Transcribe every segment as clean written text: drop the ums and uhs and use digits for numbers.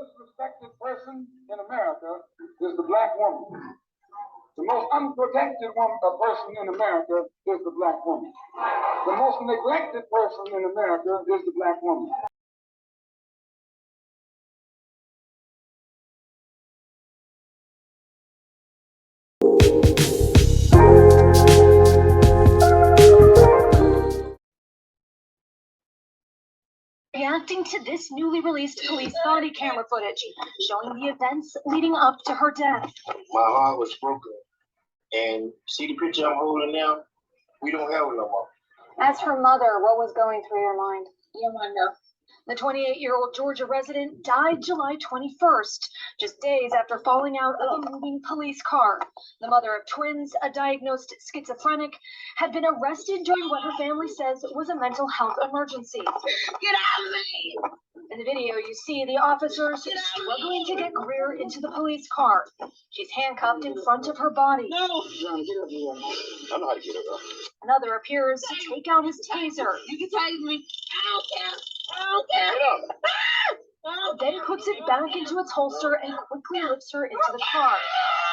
Disrespected person in America is the black woman. The most unprotected person in America is the black woman. The most neglected person in America is the black woman. Reacting to this newly released police body camera footage showing the events leading up to her death. My heart was broken. And see the picture I'm holding now? We don't have it no more. As her mother, what was going through your mind? You want to know. The 28-year-old Georgia resident died July 21st, just days after falling out of a moving police car. The mother of twins, a diagnosed schizophrenic, had been arrested during what her family says was a mental health emergency. Get out of me! In the video, you see the officers struggling to get Grier into the police car. She's handcuffed in front of her body. No! Get her here. I know how to get her up. Another appears to take out his taser. You can tase me. I don't care. I don't care. Get up. Then puts it back into its holster and quickly lifts her into the car.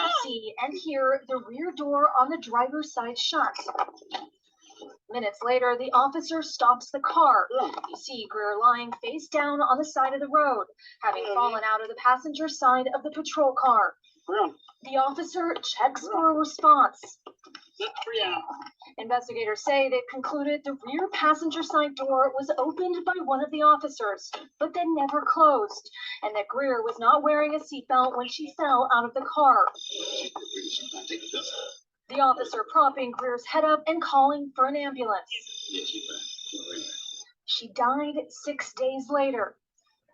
You see and hear the rear door on the driver's side shut. Minutes later, the officer stops the car. You see Grier lying face down on the side of the road, having fallen out of the passenger side of the patrol car. The officer checks for a response. Investigators say they concluded the rear passenger side door was opened by one of the officers, but then never closed, and that Grier was not wearing a seatbelt when she fell out of the car. The officer propping Grier's head up and calling for an ambulance. She died 6 days later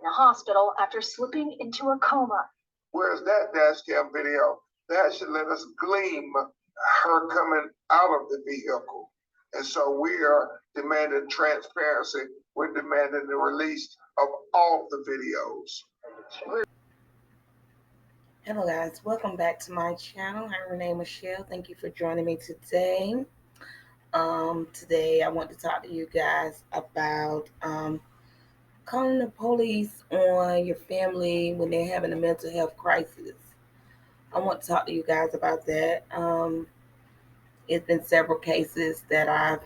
in a hospital after slipping into a coma. Where's that dash cam video? That should let us gleam her coming out of the vehicle. And so we are demanding transparency. We're demanding the release of all the videos. Hello guys, welcome back to my channel. I'm Renee Michelle. Thank you for joining me today. Today I want to talk to you guys about calling the police on your family when they're having a mental health crisis. I want to talk to you guys about that. It's been several cases that I've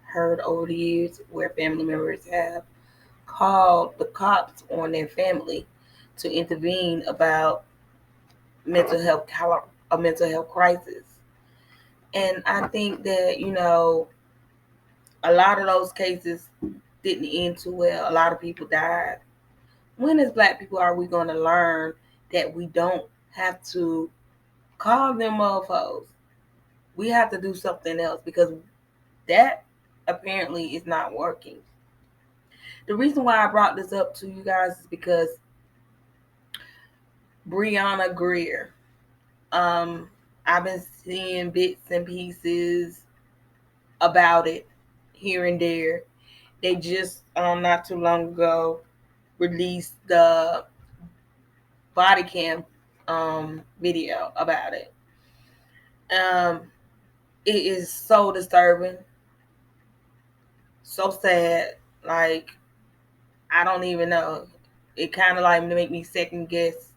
heard over the years where family members have called the cops on their family to intervene about a mental health crisis. And I think that, a lot of those cases didn't end too well. A lot of people died. When as Black people are we going to learn that we don't have to call them mofos? We have to do something else because that apparently is not working. The reason why I brought this up to you guys is because Brianna Grier, I've been seeing bits and pieces about it here and there. They just not too long ago released the body cam video about it. It is so disturbing, so sad. Like, I don't even know. It kind of like make me second guess,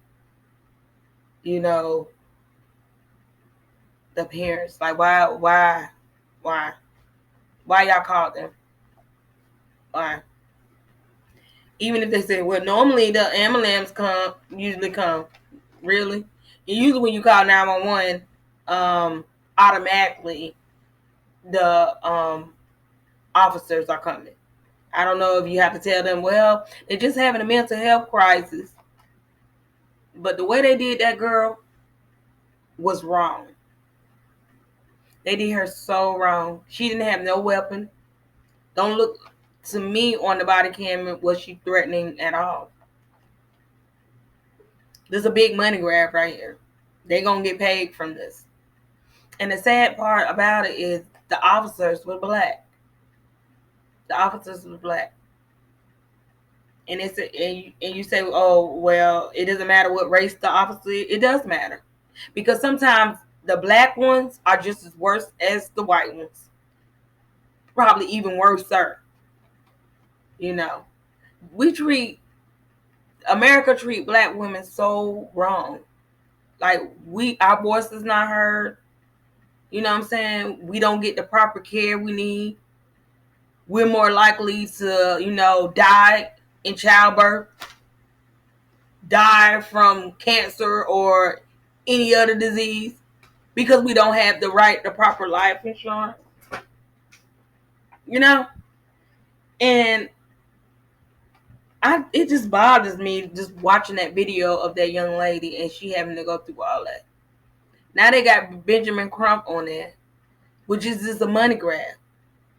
the parents. Like, why y'all called them? Why? Even if they say, well, normally the ambulance usually come. Really? Usually when you call 911, automatically the officers are coming. I don't know if you have to tell them, well, they're just having a mental health crisis. But the way they did that girl was wrong. They did her so wrong. She didn't have no weapon. Don't look to me on the body cam was she threatening at all. There's a big money grab right here. They're going to get paid from this. And the sad part about it is the officers were Black. The officers were Black. And you say, oh, well, it doesn't matter what race the officer is. It does matter. Because sometimes the Black ones are just as worse as the white ones. Probably even worse, sir. We treat America treat black women so wrong. Like our voices not heard. You know what I'm saying? We don't get the proper care we need. We're more likely to, die in childbirth, die from cancer or any other disease because we don't have the proper life insurance. And it just bothers me just watching that video of that young lady and she having to go through all that. Now they got Benjamin Crump on there, which is just a money grab.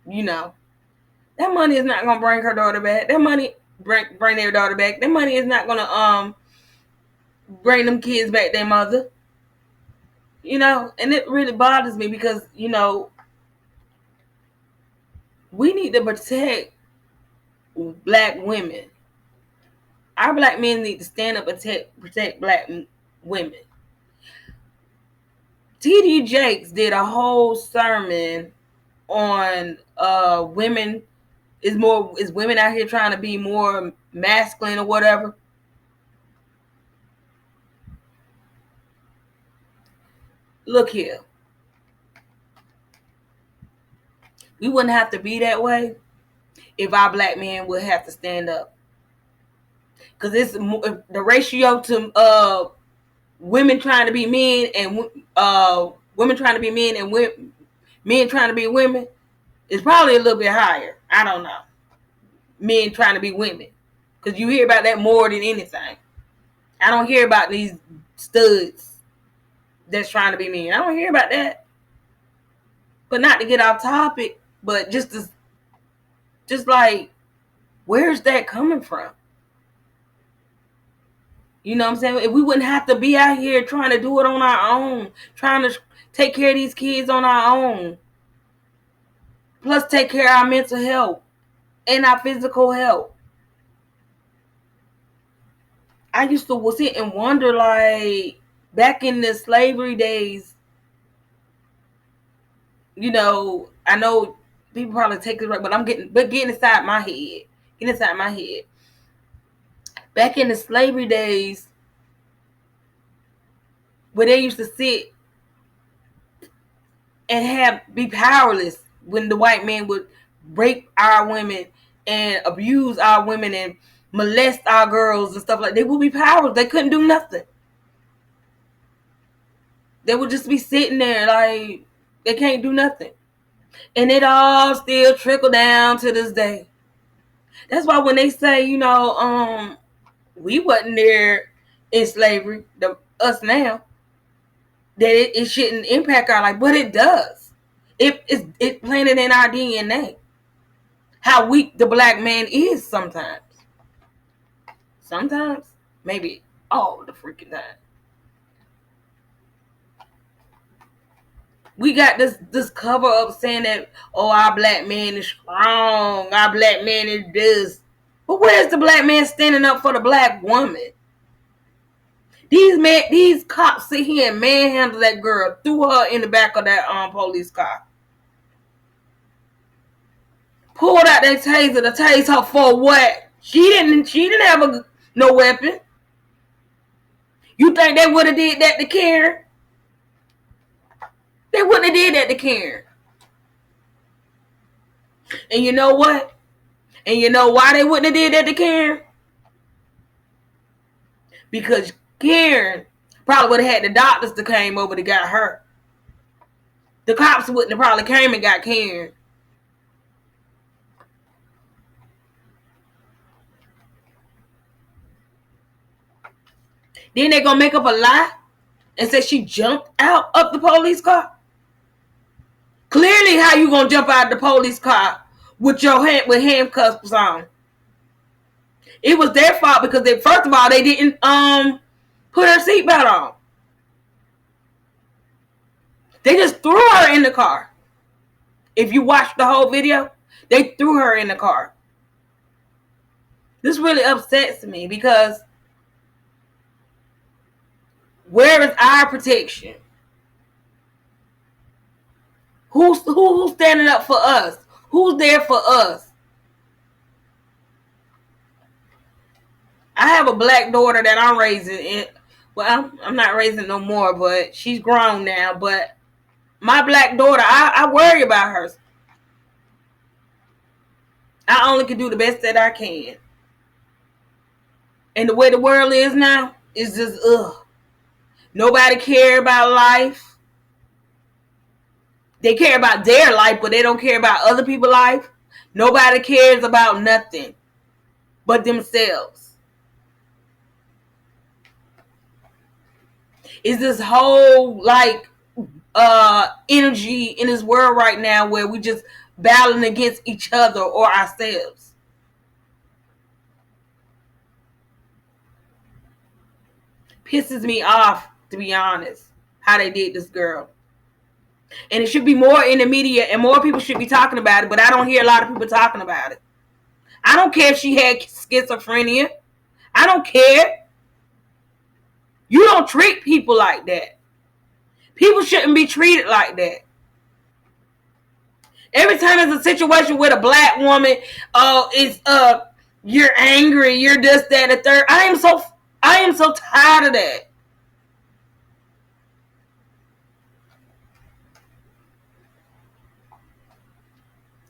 That money is not gonna bring her daughter back. That money bring their daughter back. That money is not gonna bring them kids back their mother. And it really bothers me because we need to protect black women. Our black men need to stand up and protect black women. T.D. Jakes did a whole sermon on women. Is women out here trying to be more masculine or whatever? Look here. We wouldn't have to be that way if our black men would have to stand up. Because it's the ratio to women trying to be men and women trying to be men and men trying to be women is probably a little bit higher. I don't know. Men trying to be women. Because you hear about that more than anything. I don't hear about these studs that's trying to be men. I don't hear about that. But not to get off topic, but just like, where's that coming from? You know what I'm saying? If we wouldn't have to be out here trying to do it on our own, trying to take care of these kids on our own, plus take care of our mental health and our physical health. I used to sit and wonder, like, back in the slavery days, I know people probably take it right, but getting inside my head. Getting inside my head. Back in the slavery days, where they used to sit and be powerless when the white man would rape our women and abuse our women and molest our girls and stuff like that. They would be powerless. They couldn't do nothing. They would just be sitting there like they can't do nothing. And it all still trickle down to this day. That's why when they say, we wasn't there in slavery, us now, that it shouldn't impact our life, but it does. It planted in our DNA. How weak the black man is sometimes. Sometimes, maybe all the freaking time. We got this cover up saying that, our black man is strong, our black man is this. But where's the black man standing up for the black woman? These cops sit here and manhandle that girl, threw her in the back of that police car. Pulled out that taser to tase her for what? She didn't have no weapon. You think they would have did that to Karen? They wouldn't have did that to Karen. And you know what? And you know why they wouldn't have did that to Karen? Because Karen probably would have had the doctors that came over to got her. The cops wouldn't have probably came and got Karen. Then they gonna make up a lie and say she jumped out of the police car. Clearly, how you gonna jump out of the police car with handcuffs on? It was their fault because first of all they didn't put her seatbelt on. They just threw her in the car. If you watch the whole video, they threw her in the car. This really upsets me because where is our protection? Who's standing up for us? Who's there for us? I have a black daughter that I'm raising. Well, I'm not raising no more, but she's grown now. But my black daughter, I worry about her. I only can do the best that I can. And the way the world is now, is just, ugh. Nobody care about life. They care about their life, but they don't care about other people's life. Nobody cares about nothing but themselves. It's this whole, like, energy in this world right now where we just battling against each other or ourselves. Pisses me off, to be honest, how they did this girl. And it should be more in the media and more people should be talking about it, but I don't hear a lot of people talking about it. I don't care if she had schizophrenia. I don't care. You don't treat people like that. People shouldn't be treated like that. Every time there's a situation with a black woman, it's you're angry, you're this, that, and the third. I am so tired of that.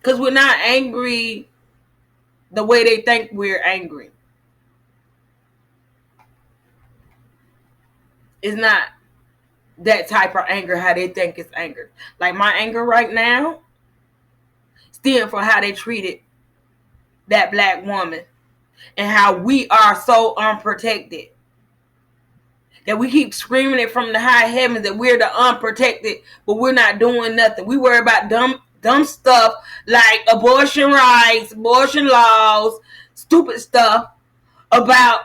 Because we're not angry the way they think we're angry. It's not that type of anger how they think it's anger. Like my anger right now stems from how they treated that black woman and how we are so unprotected. That we keep screaming it from the high heavens that we're the unprotected, but we're not doing nothing. We worry about dumb stuff like abortion rights, abortion laws, stupid stuff about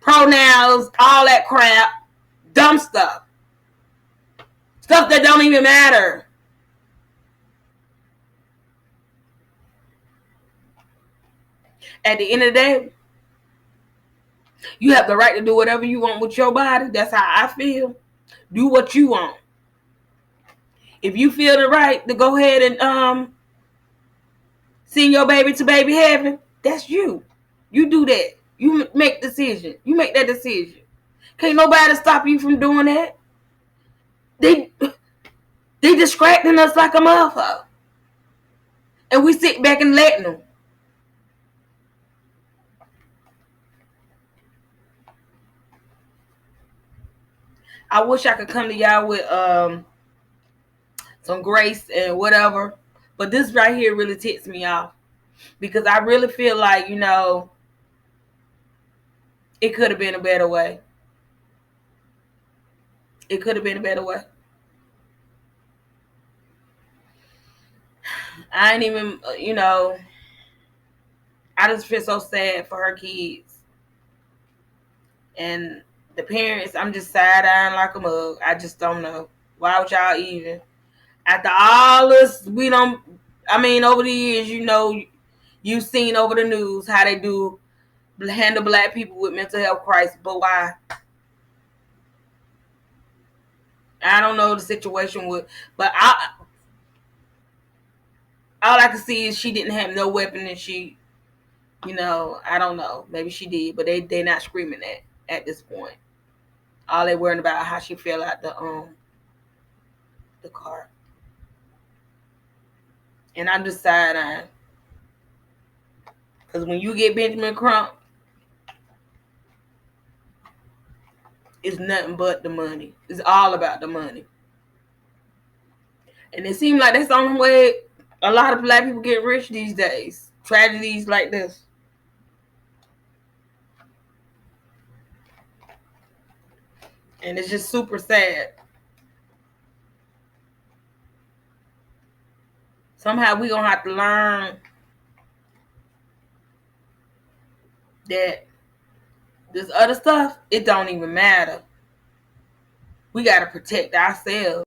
pronouns, all that crap, dumb stuff. Stuff that don't even matter. At the end of the day, you have the right to do whatever you want with your body. That's how I feel. Do what you want. If you feel the right to go ahead and send your baby to baby heaven, that's you. You do that. You make decision. You make that decision. Can't nobody stop you from doing that. They distracting us like a motherfucker. And we sit back and letting them. I wish I could come to y'all with some grace and whatever. But this right here really ticks me off. Because I really feel like, it could have been a better way. It could have been a better way. I ain't even, I just feel so sad for her kids. And the parents, I'm just side-eyeing like a mug. I just don't know. Why would y'all even? After all this, over the years, you've seen over the news how they do handle black people with mental health crisis. But why? I don't know the situation but all I can see is she didn't have no weapon and she, I don't know. Maybe she did, but they not screaming that at this point. All they worrying about how she fell out the car. And I'm just side-eyeing. Because when you get Benjamin Crump, it's nothing but the money. It's all about the money. And it seems like that's the only way a lot of black people get rich these days. Tragedies like this. And it's just super sad. Somehow we're going to have to learn that this other stuff, it don't even matter. We got to protect ourselves.